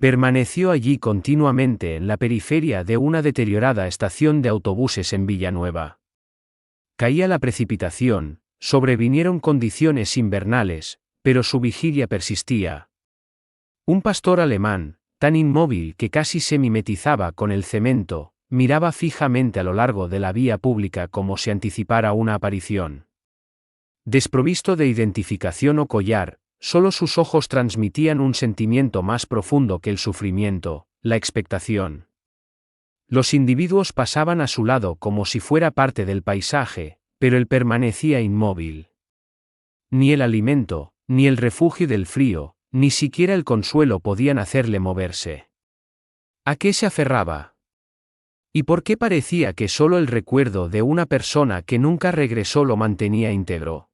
Permaneció allí continuamente en la periferia de una deteriorada estación de autobuses en Villanueva. Caía la precipitación, sobrevinieron condiciones invernales, pero su vigilia persistía. Un pastor alemán, tan inmóvil que casi se mimetizaba con el cemento, miraba fijamente a lo largo de la vía pública como si anticipara una aparición. Desprovisto de identificación o collar, solo sus ojos transmitían un sentimiento más profundo que el sufrimiento, la expectación. Los individuos pasaban a su lado como si fuera parte del paisaje, pero él permanecía inmóvil. Ni el alimento, ni el refugio del frío, ni siquiera el consuelo podían hacerle moverse. ¿A qué se aferraba? ¿Y por qué parecía que solo el recuerdo de una persona que nunca regresó lo mantenía íntegro?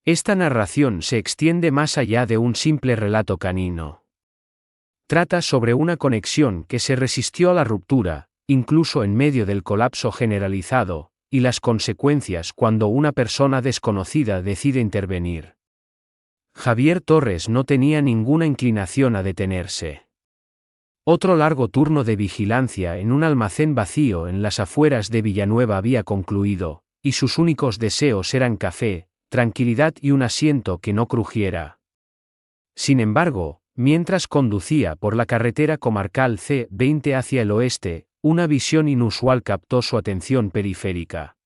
Esta narración se extiende más allá de un simple relato canino. Trata sobre una conexión que se resistió a la ruptura, incluso en medio del colapso generalizado, y las consecuencias cuando una persona desconocida decide intervenir. Javier Torres no tenía ninguna inclinación a detenerse. Otro largo turno de vigilancia en un almacén vacío en las afueras de Villanueva había concluido, y sus únicos deseos eran café, tranquilidad y un asiento que no crujiera. Sin embargo, mientras conducía por la carretera comarcal C-20 hacia el oeste, una visión inusual captó su atención periférica.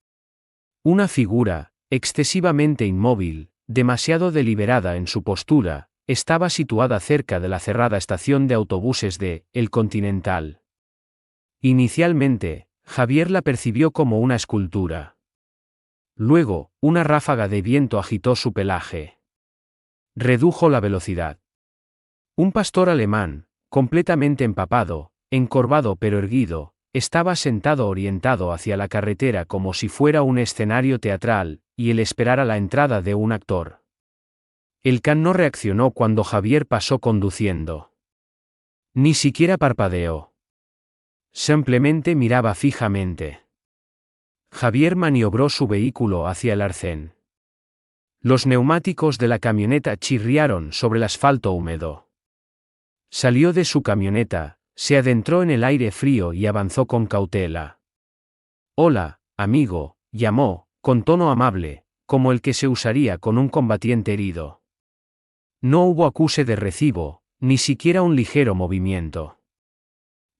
Una figura, excesivamente inmóvil, demasiado deliberada en su postura, estaba situada cerca de la cerrada estación de autobuses de El Continental. Inicialmente, Javier la percibió como una escultura. Luego, una ráfaga de viento agitó su pelaje. Redujo la velocidad. Un pastor alemán, completamente empapado, encorvado pero erguido, estaba sentado orientado hacia la carretera como si fuera un escenario teatral, y él esperara la entrada de un actor. El can no reaccionó cuando Javier pasó conduciendo. Ni siquiera parpadeó. Simplemente miraba fijamente. Javier maniobró su vehículo hacia el arcén. Los neumáticos de la camioneta chirriaron sobre el asfalto húmedo. Salió de su camioneta, se adentró en el aire frío y avanzó con cautela. «Hola, amigo», llamó, con tono amable, como el que se usaría con un combatiente herido. No hubo acuse de recibo, ni siquiera un ligero movimiento.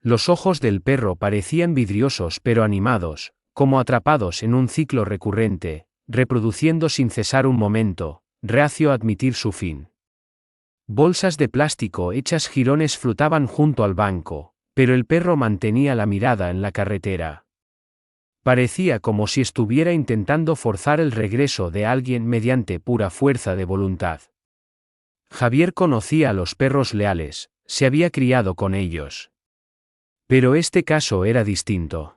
Los ojos del perro parecían vidriosos pero animados, como atrapados en un ciclo recurrente, reproduciendo sin cesar un momento, reacio a admitir su fin. Bolsas de plástico hechas jirones flotaban junto al banco, pero el perro mantenía la mirada en la carretera. Parecía como si estuviera intentando forzar el regreso de alguien mediante pura fuerza de voluntad. Javier conocía a los perros leales, se había criado con ellos. Pero este caso era distinto.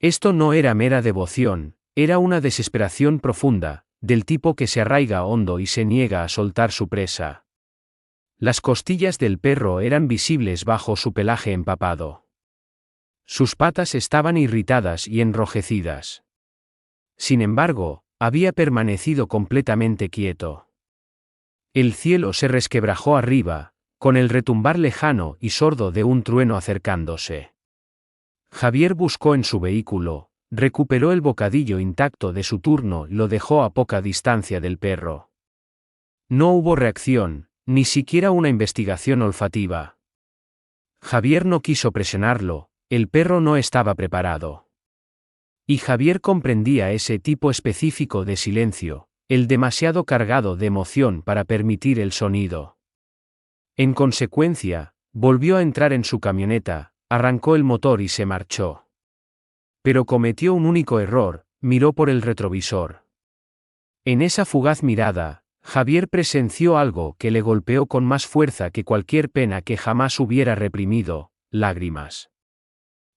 Esto no era mera devoción, era una desesperación profunda, del tipo que se arraiga hondo y se niega a soltar su presa. Las costillas del perro eran visibles bajo su pelaje empapado. Sus patas estaban irritadas y enrojecidas. Sin embargo, había permanecido completamente quieto. El cielo se resquebrajó arriba, con el retumbar lejano y sordo de un trueno acercándose. Javier buscó en su vehículo, recuperó el bocadillo intacto de su turno y lo dejó a poca distancia del perro. No hubo reacción, ni siquiera una investigación olfativa. Javier no quiso presionarlo, el perro no estaba preparado. Y Javier comprendía ese tipo específico de silencio, el demasiado cargado de emoción para permitir el sonido. En consecuencia, volvió a entrar en su camioneta, arrancó el motor y se marchó. Pero cometió un único error, miró por el retrovisor. En esa fugaz mirada, Javier presenció algo que le golpeó con más fuerza que cualquier pena que jamás hubiera reprimido: lágrimas.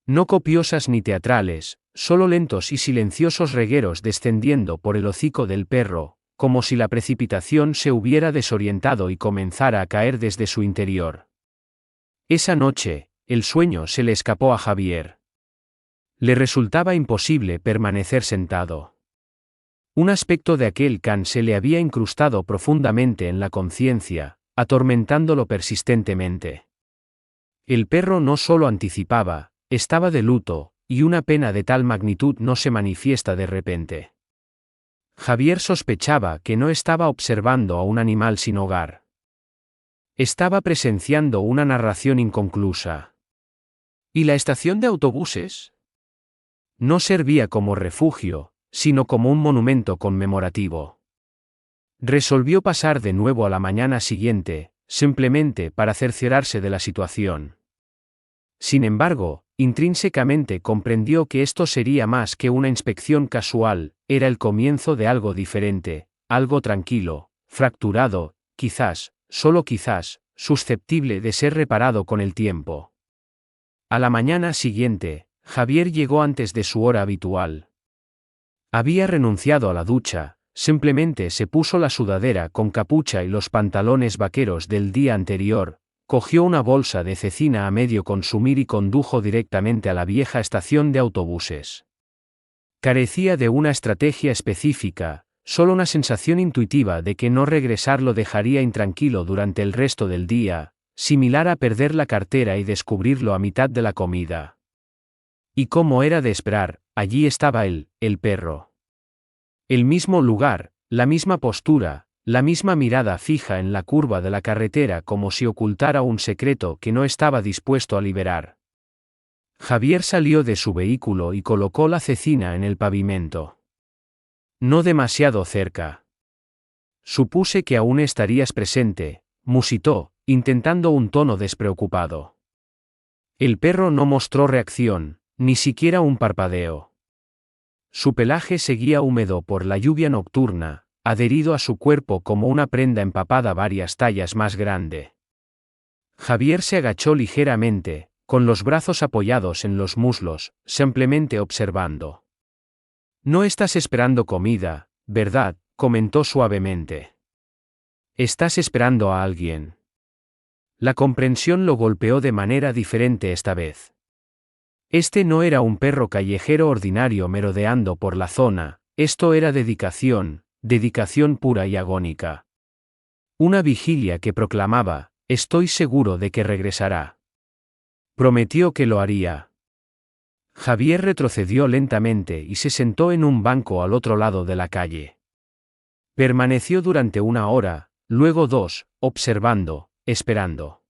No copiosas ni teatrales, solo lentos y silenciosos regueros descendiendo por el hocico del perro, como si la precipitación se hubiera desorientado y comenzara a caer desde su interior. Esa noche, el sueño se le escapó a Javier. Le resultaba imposible permanecer sentado. Un aspecto de aquel can se le había incrustado profundamente en la conciencia, atormentándolo persistentemente. El perro no solo anticipaba, estaba de luto, y una pena de tal magnitud no se manifiesta de repente. Javier sospechaba que no estaba observando a un animal sin hogar. Estaba presenciando una narración inconclusa. ¿Y la estación de autobuses? No servía como refugio, sino como un monumento conmemorativo. Resolvió pasar de nuevo a la mañana siguiente, simplemente para cerciorarse de la situación. Sin embargo, intrínsecamente comprendió que esto sería más que una inspección casual, era el comienzo de algo diferente, algo tranquilo, fracturado, quizás, solo quizás, susceptible de ser reparado con el tiempo. A la mañana siguiente, Javier llegó antes de su hora habitual. Había renunciado a la ducha, simplemente se puso la sudadera con capucha y los pantalones vaqueros del día anterior, cogió una bolsa de cecina a medio consumir y condujo directamente a la vieja estación de autobuses. Carecía de una estrategia específica, solo una sensación intuitiva de que no regresar lo dejaría intranquilo durante el resto del día, similar a perder la cartera y descubrirlo a mitad de la comida. Y como era de esperar, allí estaba él, el perro. El mismo lugar, la misma postura, la misma mirada fija en la curva de la carretera como si ocultara un secreto que no estaba dispuesto a liberar. Javier salió de su vehículo y colocó la cecina en el pavimento. No demasiado cerca. Supuse que aún estarías presente, musitó, intentando un tono despreocupado. El perro no mostró reacción, ni siquiera un parpadeo. Su pelaje seguía húmedo por la lluvia nocturna, adherido a su cuerpo como una prenda empapada varias tallas más grande. Javier se agachó ligeramente, con los brazos apoyados en los muslos, simplemente observando. No estás esperando comida, ¿verdad?, comentó suavemente. Estás esperando a alguien. La comprensión lo golpeó de manera diferente esta vez. Este no era un perro callejero ordinario merodeando por la zona, esto era dedicación, dedicación pura y agónica. Una vigilia que proclamaba, estoy seguro de que regresará. Prometió que lo haría. Javier retrocedió lentamente y se sentó en un banco al otro lado de la calle. Permaneció durante una hora, luego dos, observando, esperando.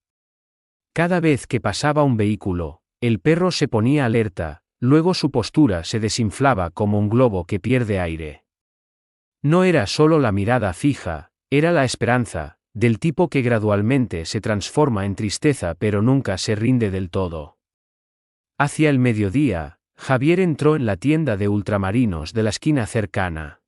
Cada vez que pasaba un vehículo, el perro se ponía alerta, luego su postura se desinflaba como un globo que pierde aire. No era solo la mirada fija, era la esperanza, del tipo que gradualmente se transforma en tristeza pero nunca se rinde del todo. Hacia el mediodía, Javier entró en la tienda de ultramarinos de la esquina cercana.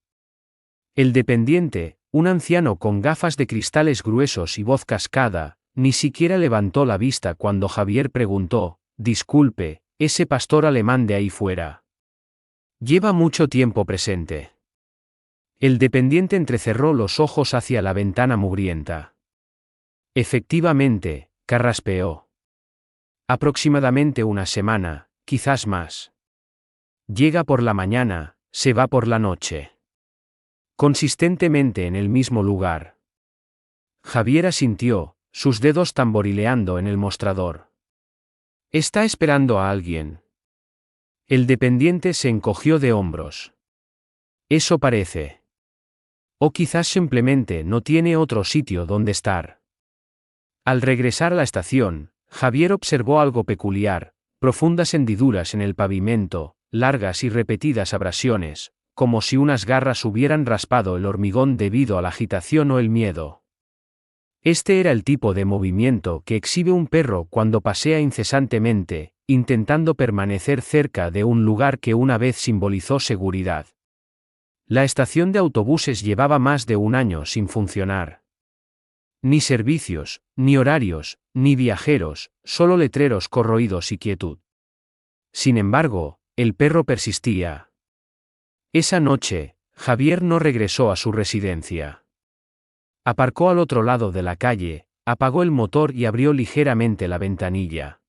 El dependiente, un anciano con gafas de cristales gruesos y voz cascada, ni siquiera levantó la vista cuando Javier preguntó, disculpe, ese pastor alemán de ahí fuera. Lleva mucho tiempo presente. El dependiente entrecerró los ojos hacia la ventana mugrienta. Efectivamente, carraspeó. Aproximadamente una semana, quizás más. Llega por la mañana, se va por la noche. Consistentemente en el mismo lugar. Javier asintió, sus dedos tamborileando en el mostrador. Está esperando a alguien. El dependiente se encogió de hombros. Eso parece. O quizás simplemente no tiene otro sitio donde estar. Al regresar a la estación, Javier observó algo peculiar, profundas hendiduras en el pavimento, largas y repetidas abrasiones, como si unas garras hubieran raspado el hormigón debido a la agitación o el miedo. Este era el tipo de movimiento que exhibe un perro cuando pasea incesantemente, intentando permanecer cerca de un lugar que una vez simbolizó seguridad. La estación de autobuses llevaba más de un año sin funcionar. Ni servicios, ni horarios, ni viajeros, solo letreros corroídos y quietud. Sin embargo, el perro persistía. Esa noche, Javier no regresó a su residencia. Aparcó al otro lado de la calle, apagó el motor y abrió ligeramente la ventanilla.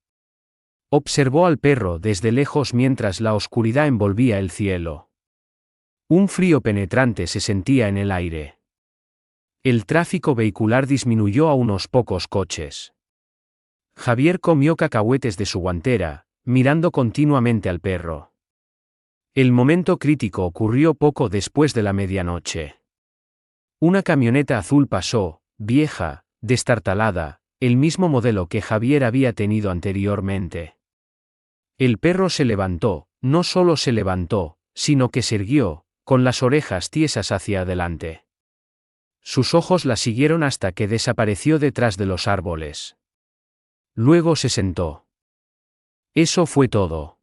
Observó al perro desde lejos mientras la oscuridad envolvía el cielo. Un frío penetrante se sentía en el aire. El tráfico vehicular disminuyó a unos pocos coches. Javier comió cacahuetes de su guantera, mirando continuamente al perro. El momento crítico ocurrió poco después de la medianoche. Una camioneta azul pasó, vieja, destartalada, el mismo modelo que Javier había tenido anteriormente. El perro se levantó, no solo se levantó, sino que se irguió, con las orejas tiesas hacia adelante. Sus ojos la siguieron hasta que desapareció detrás de los árboles. Luego se sentó. Eso fue todo.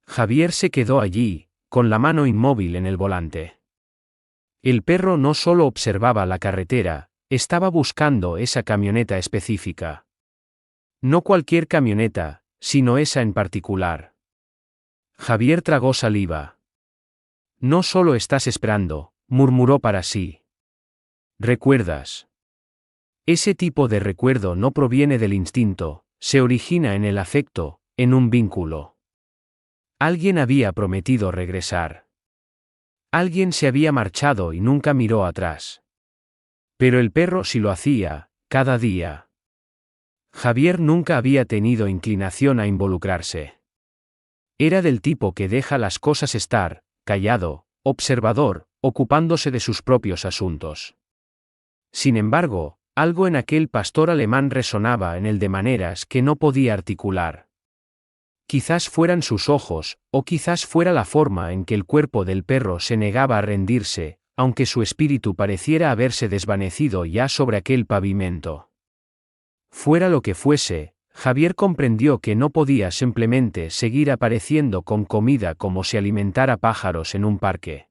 Javier se quedó allí, con la mano inmóvil en el volante. El perro no solo observaba la carretera, estaba buscando esa camioneta específica. No cualquier camioneta, sino esa en particular. Javier tragó saliva. No solo estás esperando, murmuró para sí. ¿Recuerdas? Ese tipo de recuerdo no proviene del instinto, se origina en el afecto, en un vínculo. Alguien había prometido regresar. Alguien se había marchado y nunca miró atrás. Pero el perro sí lo hacía, cada día. Javier nunca había tenido inclinación a involucrarse. Era del tipo que deja las cosas estar, callado, observador, ocupándose de sus propios asuntos. Sin embargo, algo en aquel pastor alemán resonaba en él de maneras que no podía articular. Quizás fueran sus ojos, o quizás fuera la forma en que el cuerpo del perro se negaba a rendirse, aunque su espíritu pareciera haberse desvanecido ya sobre aquel pavimento. Fuera lo que fuese, Javier comprendió que no podía simplemente seguir apareciendo con comida como si alimentara pájaros en un parque.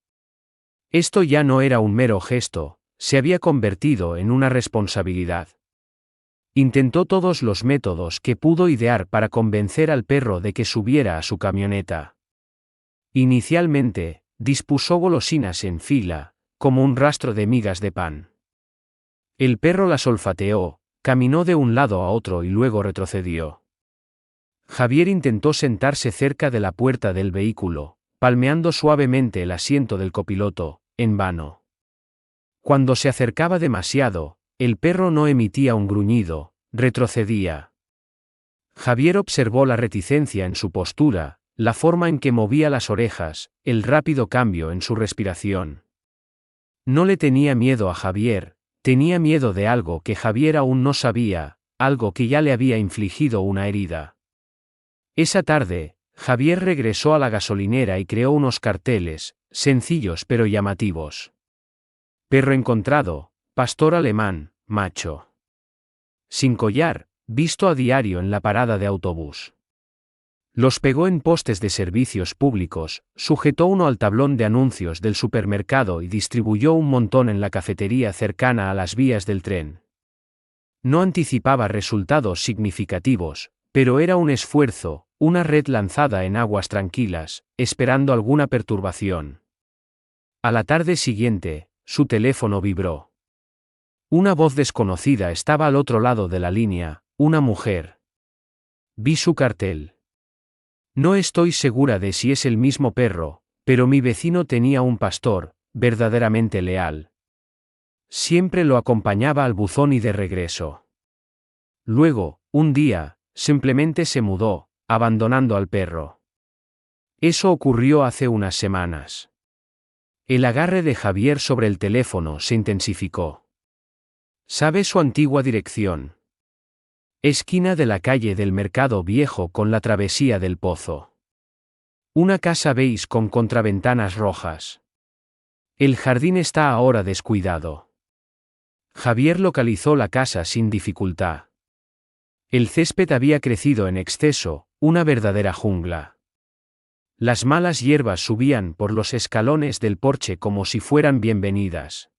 Esto ya no era un mero gesto, se había convertido en una responsabilidad. Intentó todos los métodos que pudo idear para convencer al perro de que subiera a su camioneta. Inicialmente, dispuso golosinas en fila, como un rastro de migas de pan. El perro las olfateó, caminó de un lado a otro y luego retrocedió. Javier intentó sentarse cerca de la puerta del vehículo, palmeando suavemente el asiento del copiloto, en vano. Cuando se acercaba demasiado, el perro no emitía un gruñido, retrocedía. Javier observó la reticencia en su postura, la forma en que movía las orejas, el rápido cambio en su respiración. No le tenía miedo a Javier, tenía miedo de algo que Javier aún no sabía, algo que ya le había infligido una herida. Esa tarde, Javier regresó a la gasolinera y creó unos carteles, sencillos pero llamativos. Perro encontrado, pastor alemán, macho. Sin collar, visto a diario en la parada de autobús. Los pegó en postes de servicios públicos, sujetó uno al tablón de anuncios del supermercado y distribuyó un montón en la cafetería cercana a las vías del tren. No anticipaba resultados significativos, pero era un esfuerzo, una red lanzada en aguas tranquilas, esperando alguna perturbación. A la tarde siguiente, su teléfono vibró. Una voz desconocida estaba al otro lado de la línea, una mujer. Vi su cartel. No estoy segura de si es el mismo perro, pero mi vecino tenía un pastor, verdaderamente leal. Siempre lo acompañaba al buzón y de regreso. Luego, un día, simplemente se mudó, abandonando al perro. Eso ocurrió hace unas semanas. El agarre de Javier sobre el teléfono se intensificó. ¿Sabe su antigua dirección? Esquina de la calle del Mercado Viejo con la travesía del Pozo. Una casa beige con contraventanas rojas. El jardín está ahora descuidado. Javier localizó la casa sin dificultad. El césped había crecido en exceso, una verdadera jungla. Las malas hierbas subían por los escalones del porche como si fueran bienvenidas.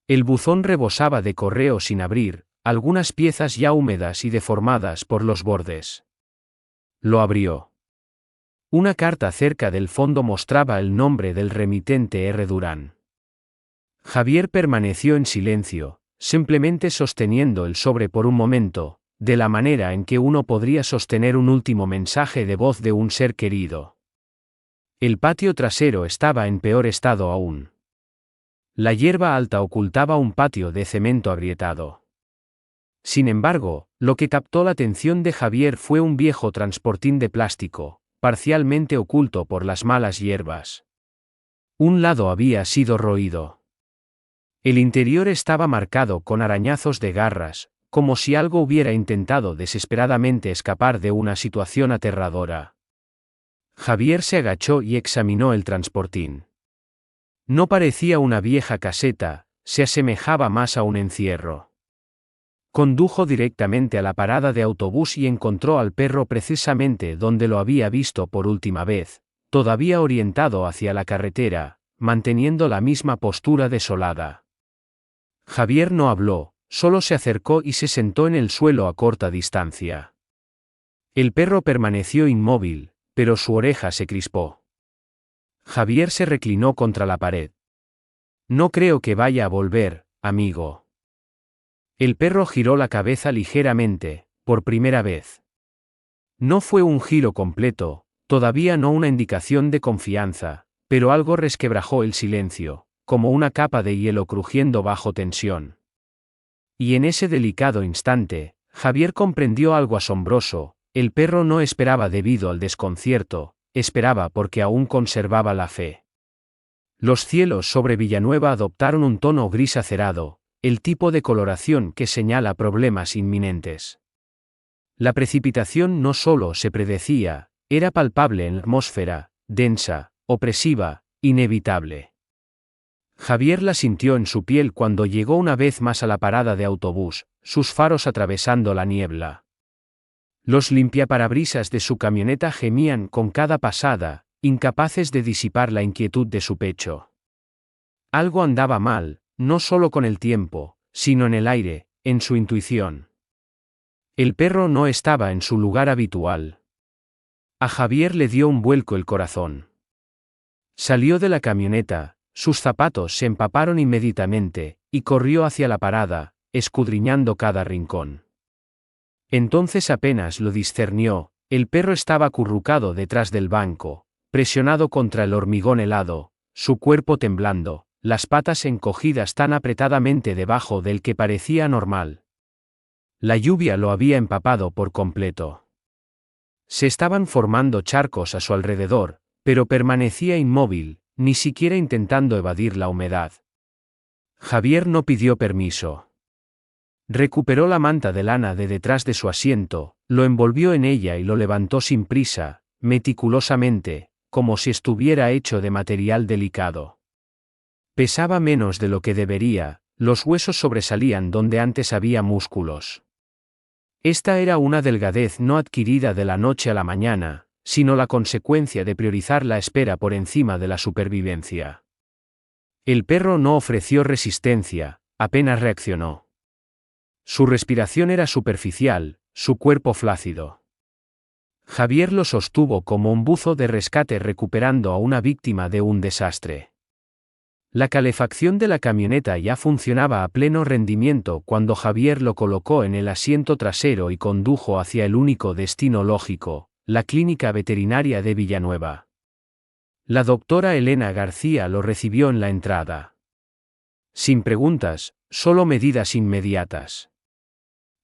El buzón rebosaba de correo sin abrir, algunas piezas ya húmedas y deformadas por los bordes. Lo abrió. Una carta cerca del fondo mostraba el nombre del remitente R. Durán. Javier permaneció en silencio, simplemente sosteniendo el sobre por un momento, de la manera en que uno podría sostener un último mensaje de voz de un ser querido. El patio trasero estaba en peor estado aún. La hierba alta ocultaba un patio de cemento agrietado. Sin embargo, Lo que captó la atención de Javier fue un viejo transportín de plástico, parcialmente oculto por las malas hierbas. Un lado había sido roído. El interior estaba marcado con arañazos de garras, como si algo hubiera intentado desesperadamente escapar de una situación aterradora. Javier se agachó y examinó el transportín. No parecía una vieja caseta, se asemejaba más a un encierro. Condujo directamente a la parada de autobús y encontró al perro precisamente donde lo había visto por última vez, todavía orientado hacia la carretera, manteniendo la misma postura desolada. Javier no habló, solo se acercó y se sentó en el suelo a corta distancia. El perro permaneció inmóvil, pero su oreja se crispó. Javier se reclinó contra la pared. No creo que vaya a volver, amigo. El perro giró la cabeza ligeramente, por primera vez. No fue un giro completo, todavía no una indicación de confianza, pero algo resquebrajó el silencio, como una capa de hielo crujiendo bajo tensión. Y en ese delicado instante, Javier comprendió algo asombroso: el perro no esperaba debido al desconcierto, esperaba porque aún conservaba la fe. Los cielos sobre Villanueva adoptaron un tono gris acerado, el tipo de coloración que señala problemas inminentes. La precipitación no solo se predecía, era palpable en la atmósfera, densa, opresiva, inevitable. Javier la sintió en su piel cuando llegó una vez más a la parada de autobús, sus faros atravesando la niebla. Los limpiaparabrisas de su camioneta gemían con cada pasada, incapaces de disipar la inquietud de su pecho. Algo andaba mal, no solo con el tiempo, sino en el aire, en su intuición. El perro no estaba en su lugar habitual. A Javier le dio un vuelco el corazón. Salió de la camioneta, sus zapatos se empaparon inmediatamente, y corrió hacia la parada, escudriñando cada rincón. Entonces apenas lo discernió, el perro estaba acurrucado detrás del banco, presionado contra el hormigón helado, su cuerpo temblando, las patas encogidas tan apretadamente debajo del que parecía normal. La lluvia lo había empapado por completo. Se estaban formando charcos a su alrededor, pero permanecía inmóvil, ni siquiera intentando evadir la humedad. Javier no pidió permiso. Recuperó la manta de lana de detrás de su asiento, lo envolvió en ella y lo levantó sin prisa, meticulosamente, como si estuviera hecho de material delicado. Pesaba menos de lo que debería, los huesos sobresalían donde antes había músculos. Esta era una delgadez no adquirida de la noche a la mañana, sino la consecuencia de priorizar la espera por encima de la supervivencia. El perro no ofreció resistencia, apenas reaccionó. Su respiración era superficial, su cuerpo flácido. Javier lo sostuvo como un buzo de rescate recuperando a una víctima de un desastre. La calefacción de la camioneta ya funcionaba a pleno rendimiento cuando Javier lo colocó en el asiento trasero y condujo hacia el único destino lógico, la clínica veterinaria de Villanueva. La doctora Elena García lo recibió en la entrada. Sin preguntas, solo medidas inmediatas.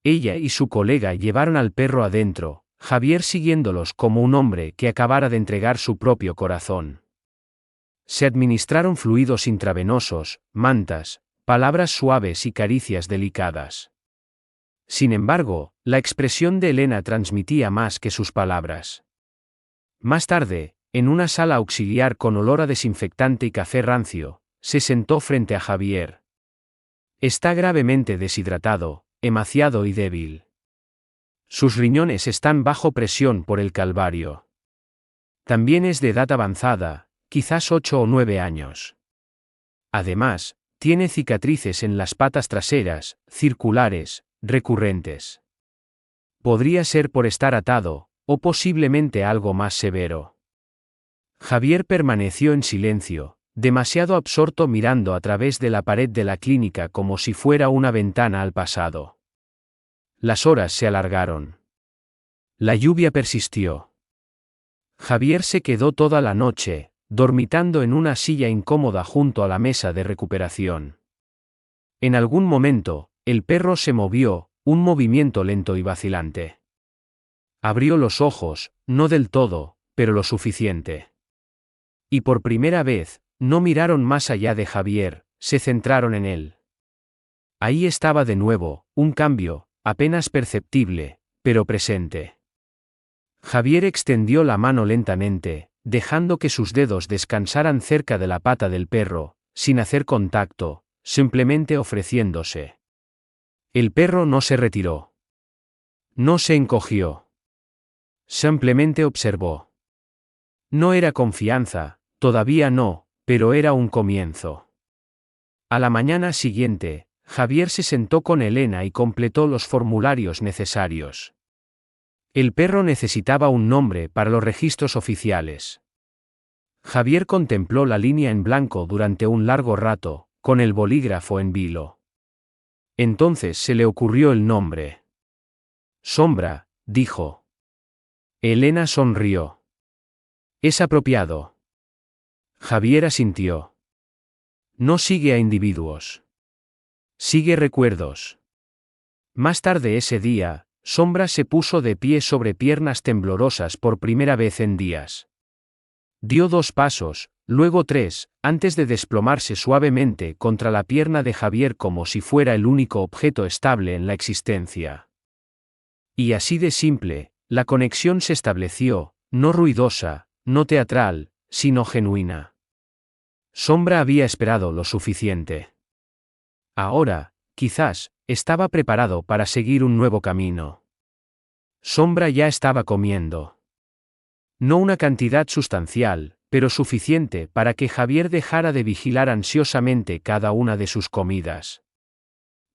Ella y su colega llevaron al perro adentro, Javier siguiéndolos como un hombre que acabara de entregar su propio corazón. Se administraron fluidos intravenosos, mantas, palabras suaves y caricias delicadas. Sin embargo, la expresión de Elena transmitía más que sus palabras. Más tarde, en una sala auxiliar con olor a desinfectante y café rancio, se sentó frente a Javier. Está gravemente deshidratado, emaciado y débil. Sus riñones están bajo presión por el calvario. También es de edad avanzada, quizás 8 o 9 años. Además, tiene cicatrices en las patas traseras, circulares, recurrentes. Podría ser por estar atado, o posiblemente algo más severo. Javier permaneció en silencio, demasiado absorto mirando a través de la pared de la clínica como si fuera una ventana al pasado. Las horas se alargaron. La lluvia persistió. Javier se quedó toda la noche, dormitando en una silla incómoda junto a la mesa de recuperación. En algún momento, el perro se movió, un movimiento lento y vacilante. Abrió los ojos, no del todo, pero lo suficiente. Y por primera vez, no miraron más allá de Javier, se centraron en él. Ahí estaba de nuevo, un cambio, apenas perceptible, pero presente. Javier extendió la mano lentamente, dejando que sus dedos descansaran cerca de la pata del perro, sin hacer contacto, simplemente ofreciéndose. El perro no se retiró. No se encogió. Simplemente observó. No era confianza, todavía no, pero era un comienzo. A la mañana siguiente, Javier se sentó con Elena y completó los formularios necesarios. El perro necesitaba un nombre para los registros oficiales. Javier contempló la línea en blanco durante un largo rato, con el bolígrafo en vilo. Entonces se le ocurrió el nombre. Sombra, dijo. Elena sonrió. Es apropiado. Javier asintió. No sigue a individuos. Sigue recuerdos. Más tarde ese día, Sombra se puso de pie sobre piernas temblorosas por primera vez en días. Dio 2 pasos, luego 3, antes de desplomarse suavemente contra la pierna de Javier como si fuera el único objeto estable en la existencia. Y así de simple, la conexión se estableció, no ruidosa, no teatral, sino genuina. Sombra había esperado lo suficiente. Ahora, quizás, estaba preparado para seguir un nuevo camino. Sombra ya estaba comiendo. No una cantidad sustancial, pero suficiente para que Javier dejara de vigilar ansiosamente cada una de sus comidas.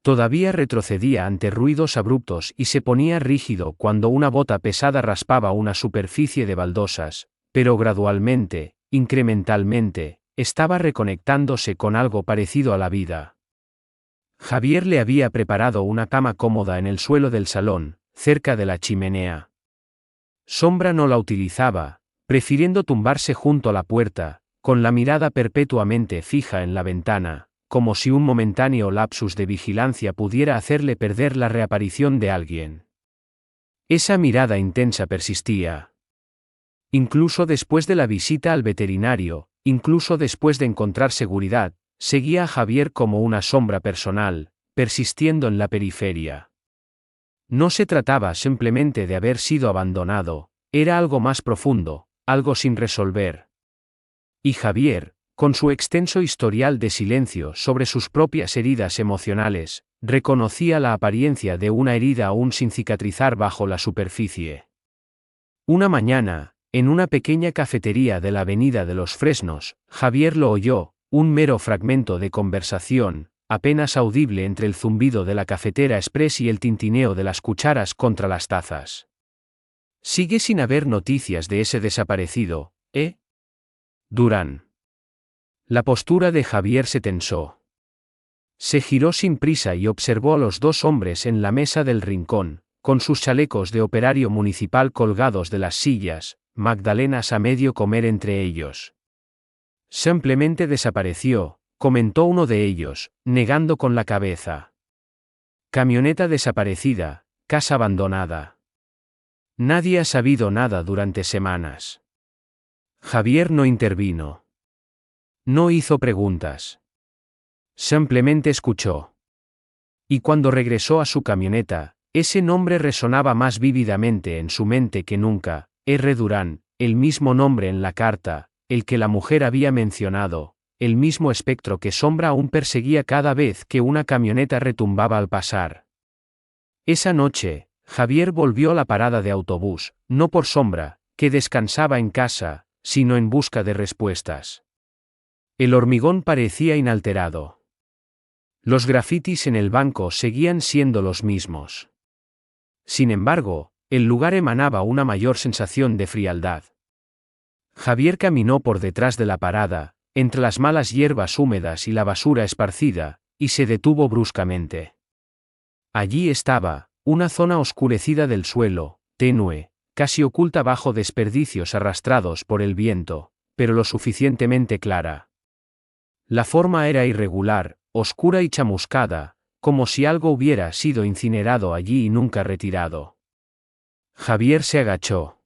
Todavía retrocedía ante ruidos abruptos y se ponía rígido cuando una bota pesada raspaba una superficie de baldosas, pero gradualmente, incrementalmente, estaba reconectándose con algo parecido a la vida. Javier le había preparado una cama cómoda en el suelo del salón, cerca de la chimenea. Sombra no la utilizaba, prefiriendo tumbarse junto a la puerta, con la mirada perpetuamente fija en la ventana, como si un momentáneo lapsus de vigilancia pudiera hacerle perder la reaparición de alguien. Esa mirada intensa persistía. Incluso después de la visita al veterinario, incluso después de encontrar seguridad, seguía a Javier como una sombra personal, persistiendo en la periferia. No se trataba simplemente de haber sido abandonado, era algo más profundo, algo sin resolver. Y Javier, con su extenso historial de silencio sobre sus propias heridas emocionales, reconocía la apariencia de una herida aún sin cicatrizar bajo la superficie. Una mañana, en una pequeña cafetería de la Avenida de los Fresnos, Javier lo oyó, un mero fragmento de conversación, apenas audible entre el zumbido de la cafetera express y el tintineo de las cucharas contra las tazas. Sigue sin haber noticias de ese desaparecido, ¿eh? Durán. La postura de Javier se tensó. Se giró sin prisa y observó a los 2 hombres en la mesa del rincón, con sus chalecos de operario municipal colgados de las sillas, magdalenas a medio comer entre ellos. Simplemente desapareció, comentó uno de ellos, negando con la cabeza. Camioneta desaparecida, casa abandonada. Nadie ha sabido nada durante semanas. Javier no intervino. No hizo preguntas. Simplemente escuchó. Y cuando regresó a su camioneta, ese nombre resonaba más vívidamente en su mente que nunca, R. Durán, el mismo nombre en la carta, el que la mujer había mencionado, el mismo espectro que Sombra aún perseguía cada vez que una camioneta retumbaba al pasar. Esa noche, Javier volvió a la parada de autobús, no por Sombra, que descansaba en casa, sino en busca de respuestas. El hormigón parecía inalterado. Los grafitis en el banco seguían siendo los mismos. Sin embargo, el lugar emanaba una mayor sensación de frialdad. Javier caminó por detrás de la parada, entre las malas hierbas húmedas y la basura esparcida, y se detuvo bruscamente. Allí estaba, una zona oscurecida del suelo, tenue, casi oculta bajo desperdicios arrastrados por el viento, pero lo suficientemente clara. La forma era irregular, oscura y chamuscada, como si algo hubiera sido incinerado allí y nunca retirado. Javier se agachó.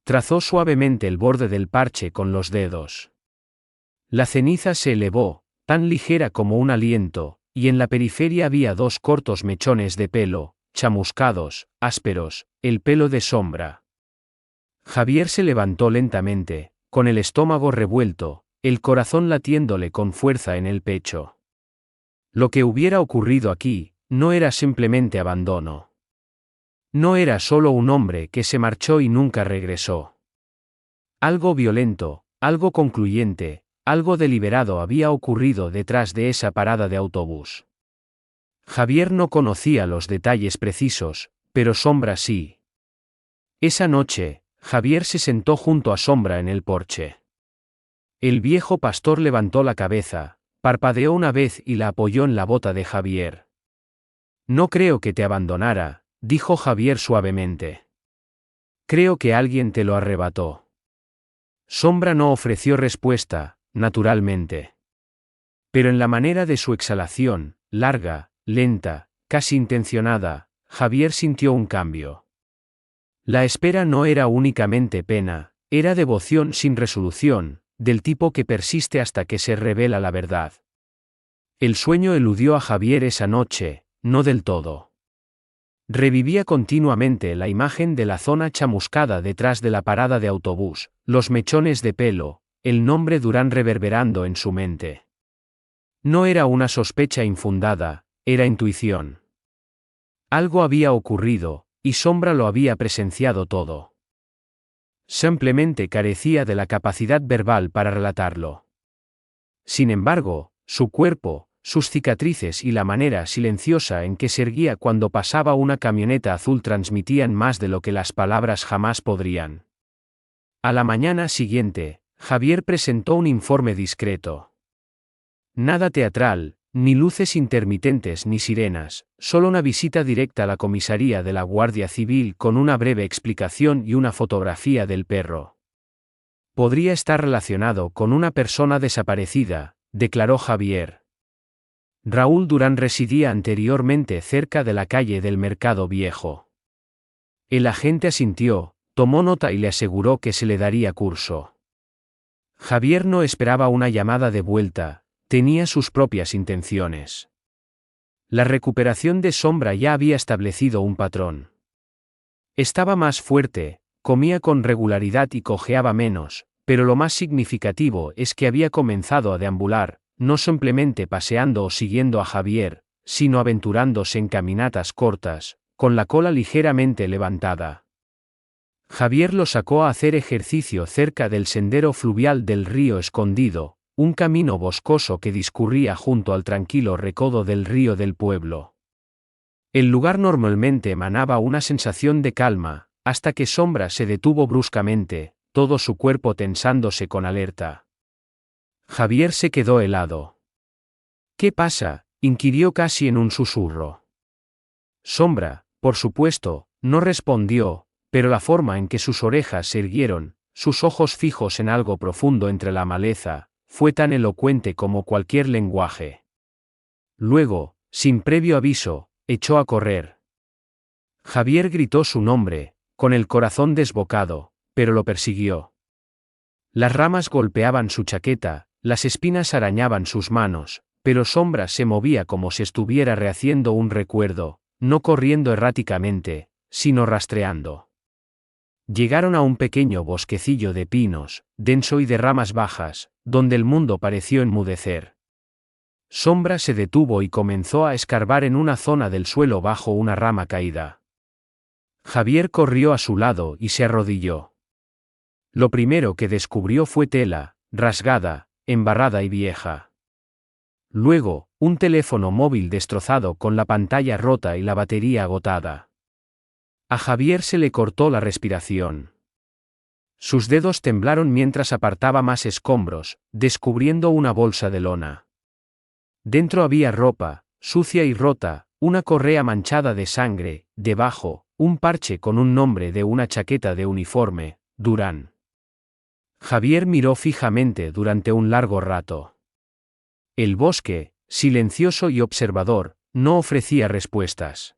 Trazó suavemente el borde del parche con los dedos. La ceniza se elevó, tan ligera como un aliento, y en la periferia había 2 cortos mechones de pelo, chamuscados, ásperos, el pelo de Sombra. Javier se levantó lentamente, con el estómago revuelto, el corazón latiéndole con fuerza en el pecho. Lo que hubiera ocurrido aquí, no era simplemente abandono. No era solo un hombre que se marchó y nunca regresó. Algo violento, algo concluyente, algo deliberado había ocurrido detrás de esa parada de autobús. Javier no conocía los detalles precisos, pero Sombra sí. Esa noche, Javier se sentó junto a Sombra en el porche. El viejo pastor levantó la cabeza, parpadeó una vez y la apoyó en la bota de Javier. No creo que te abandonara, dijo Javier suavemente. Creo que alguien te lo arrebató. Sombra no ofreció respuesta, naturalmente. Pero en la manera de su exhalación, larga, lenta, casi intencionada, Javier sintió un cambio. La espera no era únicamente pena, era devoción sin resolución, del tipo que persiste hasta que se revela la verdad. El sueño eludió a Javier esa noche, no del todo. Revivía continuamente la imagen de la zona chamuscada detrás de la parada de autobús, los mechones de pelo, el nombre Durán reverberando en su mente. No era una sospecha infundada, era intuición. Algo había ocurrido, y Sombra lo había presenciado todo. Simplemente carecía de la capacidad verbal para relatarlo. Sin embargo, su cuerpo, sus cicatrices y la manera silenciosa en que se erguía cuando pasaba una camioneta azul transmitían más de lo que las palabras jamás podrían. A la mañana siguiente, Javier presentó un informe discreto. Nada teatral, ni luces intermitentes ni sirenas, solo una visita directa a la comisaría de la Guardia Civil con una breve explicación y una fotografía del perro. Podría estar relacionado con una persona desaparecida, declaró Javier. Raúl Durán residía anteriormente cerca de la calle del Mercado Viejo. El agente asintió, tomó nota y le aseguró que se le daría curso. Javier no esperaba una llamada de vuelta, tenía sus propias intenciones. La recuperación de Sombra ya había establecido un patrón. Estaba más fuerte, comía con regularidad y cojeaba menos, pero lo más significativo es que había comenzado a deambular, no simplemente paseando o siguiendo a Javier, sino aventurándose en caminatas cortas, con la cola ligeramente levantada. Javier lo sacó a hacer ejercicio cerca del sendero fluvial del río Escondido, un camino boscoso que discurría junto al tranquilo recodo del río del pueblo. El lugar normalmente emanaba una sensación de calma, hasta que Sombra se detuvo bruscamente, todo su cuerpo tensándose con alerta. Javier se quedó helado. ¿Qué pasa?, inquirió casi en un susurro. Sombra, por supuesto, no respondió, pero la forma en que sus orejas se erguieron, sus ojos fijos en algo profundo entre la maleza, fue tan elocuente como cualquier lenguaje. Luego, sin previo aviso, echó a correr. Javier gritó su nombre, con el corazón desbocado, pero lo persiguió. Las ramas golpeaban su chaqueta, las espinas arañaban sus manos, pero Sombra se movía como si estuviera rehaciendo un recuerdo, no corriendo erráticamente, sino rastreando. Llegaron a un pequeño bosquecillo de pinos, denso y de ramas bajas, donde el mundo pareció enmudecer. Sombra se detuvo y comenzó a escarbar en una zona del suelo bajo una rama caída. Javier corrió a su lado y se arrodilló. Lo primero que descubrió fue tela, rasgada, embarrada y vieja. Luego, un teléfono móvil destrozado con la pantalla rota y la batería agotada. A Javier se le cortó la respiración. Sus dedos temblaron mientras apartaba más escombros, descubriendo una bolsa de lona. Dentro había ropa, sucia y rota, una correa manchada de sangre, debajo, un parche con un nombre de una chaqueta de uniforme, Durán. Javier miró fijamente durante un largo rato. El bosque, silencioso y observador, no ofrecía respuestas.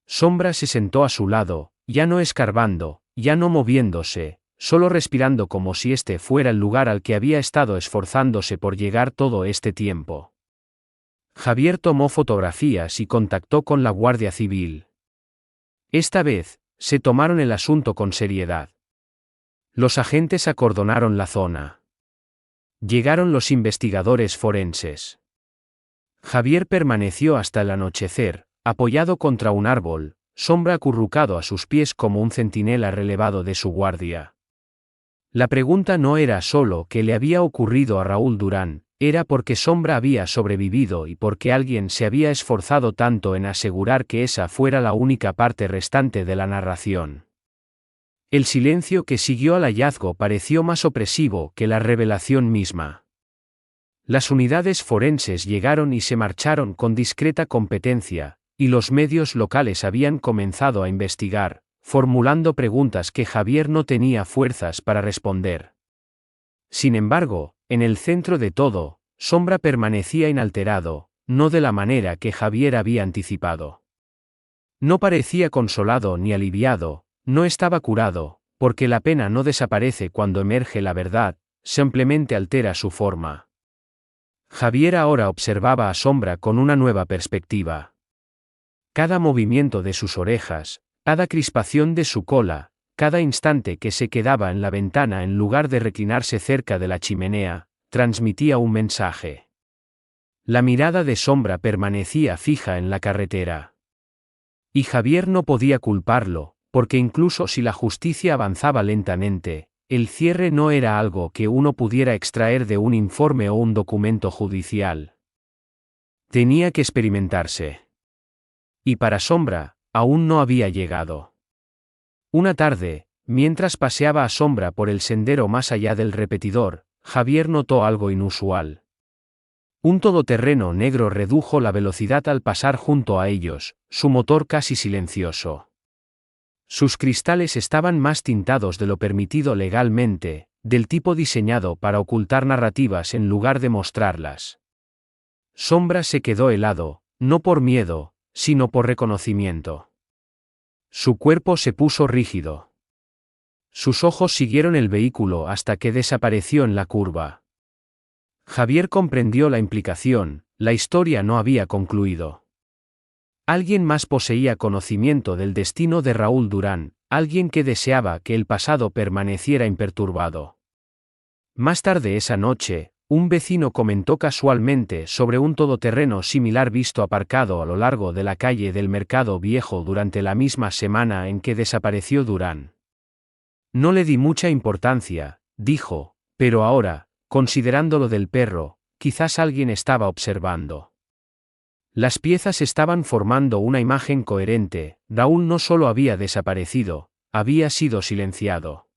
Sombra se sentó a su lado, ya no escarbando, ya no moviéndose, solo respirando como si este fuera el lugar al que había estado esforzándose por llegar todo este tiempo. Javier tomó fotografías y contactó con la Guardia Civil. Esta vez, se tomaron el asunto con seriedad. Los agentes acordonaron la zona. Llegaron los investigadores forenses. Javier permaneció hasta el anochecer, apoyado contra un árbol, Sombra acurrucado a sus pies como un centinela relevado de su guardia. La pregunta no era solo qué le había ocurrido a Raúl Durán, era por qué Sombra había sobrevivido y por qué alguien se había esforzado tanto en asegurar que esa fuera la única parte restante de la narración. El silencio que siguió al hallazgo pareció más opresivo que la revelación misma. Las unidades forenses llegaron y se marcharon con discreta competencia, y los medios locales habían comenzado a investigar, formulando preguntas que Javier no tenía fuerzas para responder. Sin embargo, en el centro de todo, Sombra permanecía inalterado, no de la manera que Javier había anticipado. No parecía consolado ni aliviado, no estaba curado, porque la pena no desaparece cuando emerge la verdad, simplemente altera su forma. Javier ahora observaba a Sombra con una nueva perspectiva. Cada movimiento de sus orejas, cada crispación de su cola, cada instante que se quedaba en la ventana en lugar de reclinarse cerca de la chimenea, transmitía un mensaje. La mirada de Sombra permanecía fija en la carretera. Y Javier no podía culparlo, porque incluso si la justicia avanzaba lentamente, el cierre no era algo que uno pudiera extraer de un informe o un documento judicial. Tenía que experimentarse. Y para Sombra, aún no había llegado. Una tarde, mientras paseaba a Sombra por el sendero más allá del repetidor, Javier notó algo inusual. Un todoterreno negro redujo la velocidad al pasar junto a ellos, su motor casi silencioso. Sus cristales estaban más tintados de lo permitido legalmente, del tipo diseñado para ocultar narrativas en lugar de mostrarlas. Sombra se quedó helado, no por miedo, sino por reconocimiento. Su cuerpo se puso rígido. Sus ojos siguieron el vehículo hasta que desapareció en la curva. Javier comprendió la implicación, la historia no había concluido. Alguien más poseía conocimiento del destino de Raúl Durán, alguien que deseaba que el pasado permaneciera imperturbado. Más tarde esa noche, un vecino comentó casualmente sobre un todoterreno similar visto aparcado a lo largo de la calle del Mercado Viejo durante la misma semana en que desapareció Durán. No le di mucha importancia, dijo, pero ahora, considerando lo del perro, quizás alguien estaba observando. Las piezas estaban formando una imagen coherente, Raúl no solo había desaparecido, había sido silenciado.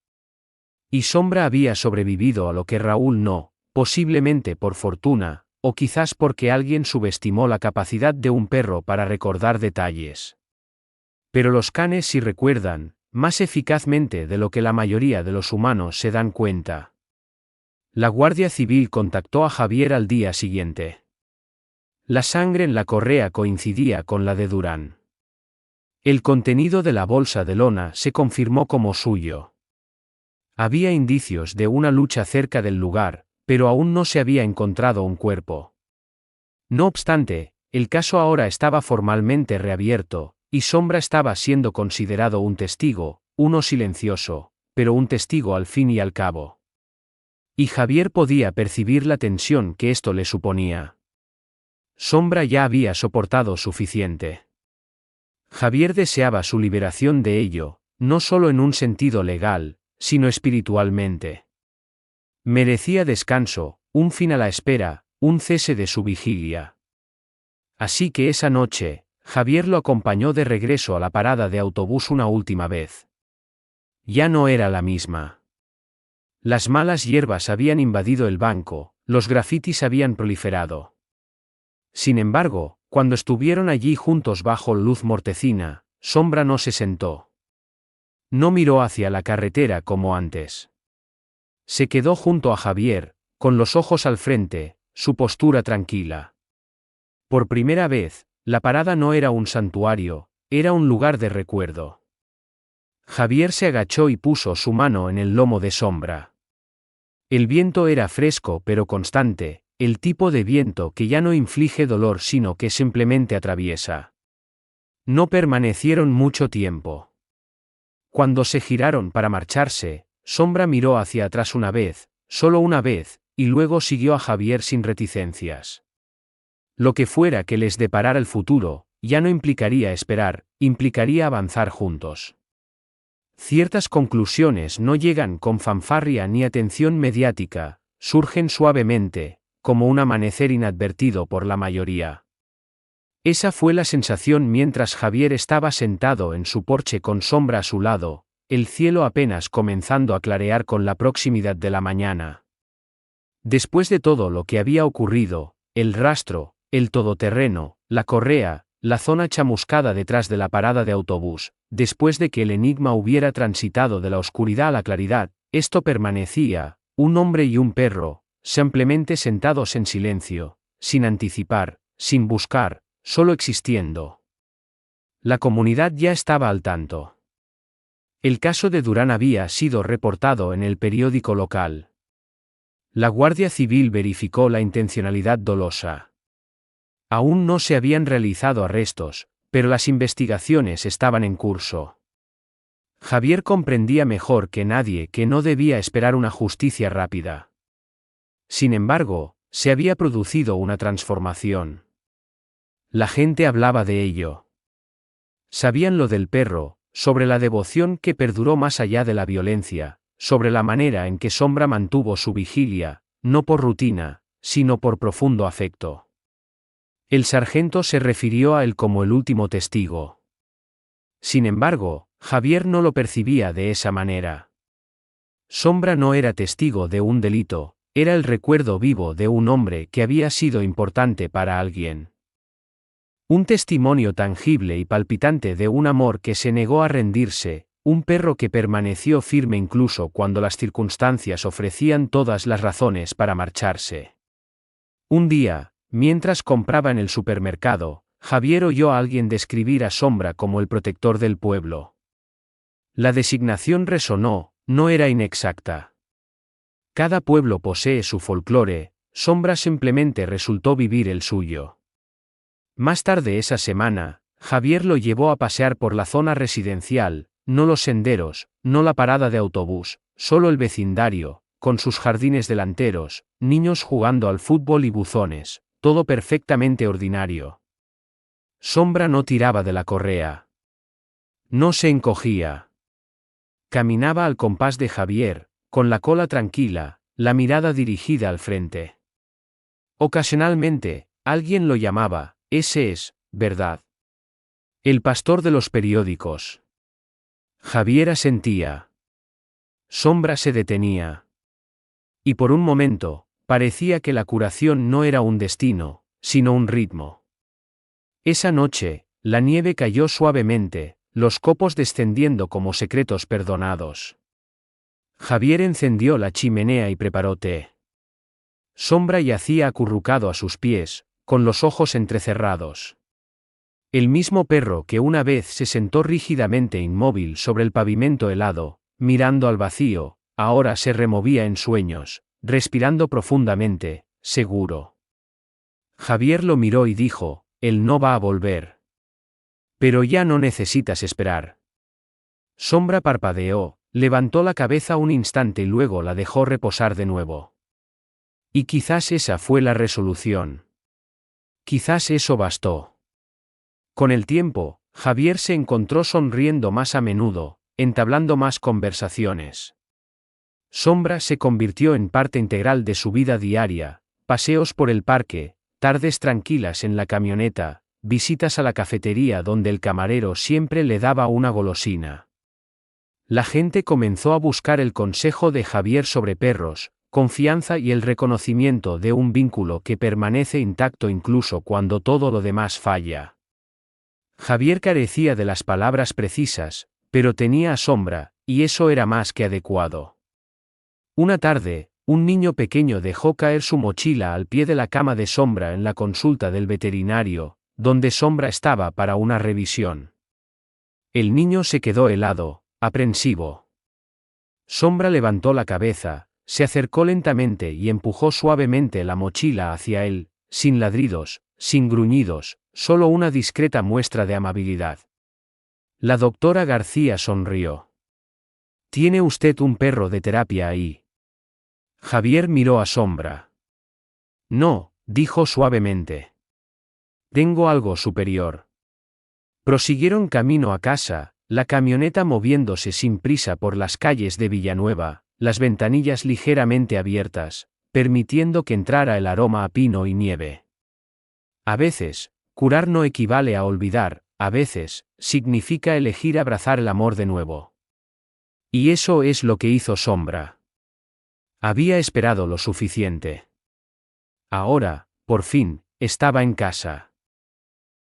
Y Sombra había sobrevivido a lo que Raúl no, posiblemente por fortuna, o quizás porque alguien subestimó la capacidad de un perro para recordar detalles. Pero los canes sí recuerdan, más eficazmente de lo que la mayoría de los humanos se dan cuenta. La Guardia Civil contactó a Javier al día siguiente. La sangre en la correa coincidía con la de Durán. El contenido de la bolsa de lona se confirmó como suyo. Había indicios de una lucha cerca del lugar, pero aún no se había encontrado un cuerpo. No obstante, el caso ahora estaba formalmente reabierto, y Sombra estaba siendo considerado un testigo, uno silencioso, pero un testigo al fin y al cabo. Y Javier podía percibir la tensión que esto le suponía. Sombra ya había soportado suficiente. Javier deseaba su liberación de ello, no solo en un sentido legal, sino espiritualmente. Merecía descanso, un fin a la espera, un cese de su vigilia. Así que esa noche, Javier lo acompañó de regreso a la parada de autobús una última vez. Ya no era la misma. Las malas hierbas habían invadido el banco, los grafitis habían proliferado. Sin embargo, cuando estuvieron allí juntos bajo luz mortecina, Sombra no se sentó. No miró hacia la carretera como antes. Se quedó junto a Javier, con los ojos al frente, su postura tranquila. Por primera vez, la parada no era un santuario, era un lugar de recuerdo. Javier se agachó y puso su mano en el lomo de Sombra. El viento era fresco pero constante, el tipo de viento que ya no inflige dolor sino que simplemente atraviesa. No permanecieron mucho tiempo. Cuando se giraron para marcharse, Sombra miró hacia atrás una vez, solo una vez, y luego siguió a Javier sin reticencias. Lo que fuera que les deparara el futuro, ya no implicaría esperar, implicaría avanzar juntos. Ciertas conclusiones no llegan con fanfarria ni atención mediática, surgen suavemente, como un amanecer inadvertido por la mayoría. Esa fue la sensación mientras Javier estaba sentado en su porche con Sombra a su lado, el cielo apenas comenzando a clarear con la proximidad de la mañana. Después de todo lo que había ocurrido, el rastro, el todoterreno, la correa, la zona chamuscada detrás de la parada de autobús, después de que el enigma hubiera transitado de la oscuridad a la claridad, esto permanecía, un hombre y un perro, simplemente sentados en silencio, sin anticipar, sin buscar, solo existiendo. La comunidad ya estaba al tanto. El caso de Durán había sido reportado en el periódico local. La Guardia Civil verificó la intencionalidad dolosa. Aún no se habían realizado arrestos, pero las investigaciones estaban en curso. Javier comprendía mejor que nadie que no debía esperar una justicia rápida. Sin embargo, se había producido una transformación. La gente hablaba de ello. Sabían lo del perro, sobre la devoción que perduró más allá de la violencia, sobre la manera en que Sombra mantuvo su vigilia, no por rutina, sino por profundo afecto. El sargento se refirió a él como el último testigo. Sin embargo, Javier no lo percibía de esa manera. Sombra no era testigo de un delito, era el recuerdo vivo de un hombre que había sido importante para alguien. Un testimonio tangible y palpitante de un amor que se negó a rendirse, un perro que permaneció firme incluso cuando las circunstancias ofrecían todas las razones para marcharse. Un día, mientras compraba en el supermercado, Javier oyó a alguien describir a Sombra como el protector del pueblo. La designación resonó, no era inexacta. Cada pueblo posee su folclore, Sombra simplemente resultó vivir el suyo. Más tarde esa semana, Javier lo llevó a pasear por la zona residencial, no los senderos, no la parada de autobús, solo el vecindario, con sus jardines delanteros, niños jugando al fútbol y buzones, todo perfectamente ordinario. Sombra no tiraba de la correa. No se encogía. Caminaba al compás de Javier, con la cola tranquila, la mirada dirigida al frente. Ocasionalmente, alguien lo llamaba, ese es, ¿verdad? El pastor de los periódicos. Javier asentía. Sombra se detenía. Y por un momento, parecía que la curación no era un destino, sino un ritmo. Esa noche, la nieve cayó suavemente, los copos descendiendo como secretos perdonados. Javier encendió la chimenea y preparó té. Sombra yacía acurrucado a sus pies, con los ojos entrecerrados. El mismo perro que una vez se sentó rígidamente inmóvil sobre el pavimento helado, mirando al vacío, ahora se removía en sueños, respirando profundamente, seguro. Javier lo miró y dijo, él no va a volver. Pero ya no necesitas esperar. Sombra parpadeó, levantó la cabeza un instante y luego la dejó reposar de nuevo. Y quizás esa fue la resolución. Quizás eso bastó. Con el tiempo, Javier se encontró sonriendo más a menudo, entablando más conversaciones. Sombra se convirtió en parte integral de su vida diaria, paseos por el parque, tardes tranquilas en la camioneta, visitas a la cafetería donde el camarero siempre le daba una golosina. La gente comenzó a buscar el consejo de Javier sobre perros, confianza y el reconocimiento de un vínculo que permanece intacto incluso cuando todo lo demás falla. Javier carecía de las palabras precisas, pero tenía a Sombra, y eso era más que adecuado. Una tarde, un niño pequeño dejó caer su mochila al pie de la cama de Sombra en la consulta del veterinario, donde Sombra estaba para una revisión. El niño se quedó helado, aprensivo. Sombra levantó la cabeza, se acercó lentamente y empujó suavemente la mochila hacia él, sin ladridos, sin gruñidos, solo una discreta muestra de amabilidad. La doctora García sonrió. ¿Tiene usted un perro de terapia ahí? Javier miró a Sombra. No, dijo suavemente. Tengo algo superior. Prosiguieron camino a casa, la camioneta moviéndose sin prisa por las calles de Villanueva, las ventanillas ligeramente abiertas, permitiendo que entrara el aroma a pino y nieve. A veces, curar no equivale a olvidar, a veces, significa elegir abrazar el amor de nuevo. Y eso es lo que hizo Sombra. Había esperado lo suficiente. Ahora, por fin, estaba en casa.